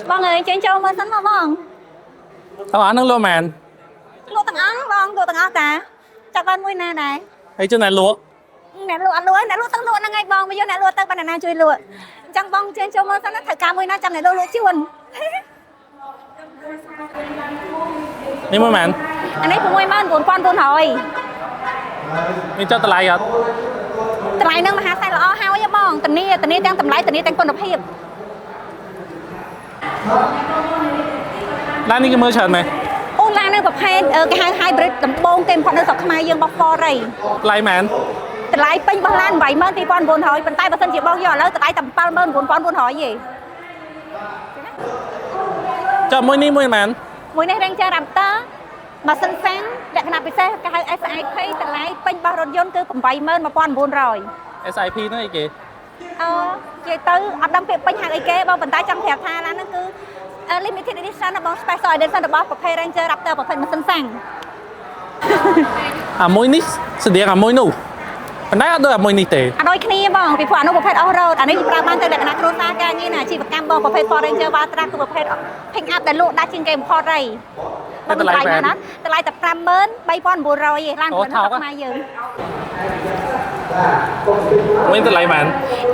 Bong ơi trên châu mà sẵn mà bong. Tao ăn nó luôn mà. Lụa tầng ống bong, lụa tầng ống cả. Chắc con mùi nè này. Thấy chưa này luộc. Nè lụa ăn lụa, nè lụa tầng lụa nè ngay bong, bây giờ nè lụa tầng banana chui lụa. Chẳng bong trên châu mà sẵn nó thật cả mùi nè, chẳng này lụa lụa chuồn. Đi mua màn. Anh ấy cũng mùi mơn, buồn hỏi. Mình cho tao lại rồi. តម្លៃនឹងមហាសាយល្អហើយបងតានីទាំងតម្លៃតានីទាំងគុណភាព Lan đi cái mưa trần mày. អូឡាននឹងប្រភេទគេហៅ hybrid ដំបងគេបំផុតនៅស្រុកខ្មែរយើងបោះ Ford ឯង Lại màn. តម្លៃពេញរបស់ឡាន 82900 ប៉ុន្តែបើសិនជាបងយកឥឡូវតម្លៃតែ 79900 ទេ Cho mỗi ní mỗi màn. មួយនេះ Ranger Raptor ម៉ាស៊ីនសាំងលក្ខណៈពិសេសគេហៅ SIP តម្លៃពេញរបស់រថយន្តគឺ 81900 SIP នោះអីគេ និយាយទៅអត់ដឹងពាក្យពេញហៅអីគេបងប៉ុន្តែចង់ប្រាប់ថាឡានហ្នឹងគឺ limited edition របស់ special edition របស់ប្រភេទ Ranger Raptor ប្រភេទម៉ាស៊ីនសាំង À mỗi ní sự điện à mỗi nụ. Còn đấy đôi à mỗi ní tệ. អត់ដូចគ្នាបងពីព្រោះអានោះប្រភេទ off road អានេះប្រើបានទៅលក្ខណៈគ្រួសារការងារណាអាជីវកម្មបងប្រភេទ Ford Ranger Valtra គឺប្រភេទ pick up ដែលលក់ដាច់ជាងគេបំផុតហើយតម្លៃណាតម្លៃតែ 53900 ទេឡានព្រឹងស្រុកខ្មែរយើង Mình tự lại màn.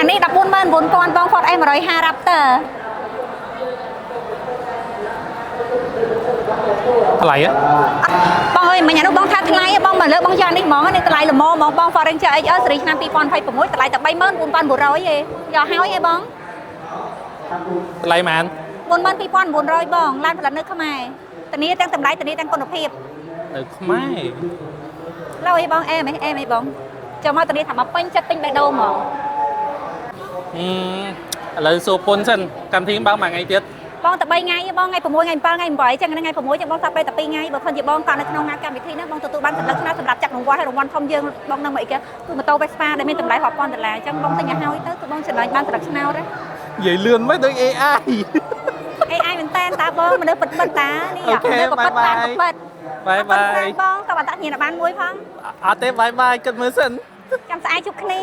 អានេះ 149,000 បង Ford M150 Raptor Lại á. បងអើយមិញអានោះបងថាថ្លៃបងមកលើបងយកនេះហ្មងនេះតម្លៃល្មមហ្មងបង Ford Ranger XR ស៊េរីឆ្នាំ2026តម្លៃតែ 34900 ទេយកហើយឯងបង Lại màn. 42900 បងឡានផលិតនៅខ្មែរធានាទាំងតម្លៃធានាទាំងគុណភាព Ở mai. ឡូវអីបងអែមអីបងចូលមកធានាថាមកពេញចិត្តពេញបេះដូងហ្មង Lời số pôn sân. Cảm thấy bao mà ngày tiết. បងតែ3ថ្ងៃបងថ្ងៃ6ថ្ងៃ7ថ្ងៃ8ចឹងថ្ងៃ6ចឹងបងថាពេលតែ2ថ្ងៃបើមិនជាបងក៏នៅក្នុងងานកម្មវិធីហ្នឹងបងទទួលបានសម្លឹកឆ្នោតសម្រាប់ចាក់រង្វាន់ហើយរង្វាន់ធំយើងបងនឹងមកអីគេគឺម៉ូតូ Vespa ដែលមានតម្លៃរាប់ពាន់ដុល្លារចឹងបងទិញឲ្យហើយទៅគឺបងចំណេញបានសម្លឹកឆ្នោត Vậy lươn mới được AI. AI មែនតើតាបងមនុស្សពិតតានេះមនុស្សពិត Bye bye. បងតើបាត់តាញៀនបានមួយផង À tép bye bye cất mưa sân. ចាំស្អែកជួបគ្នា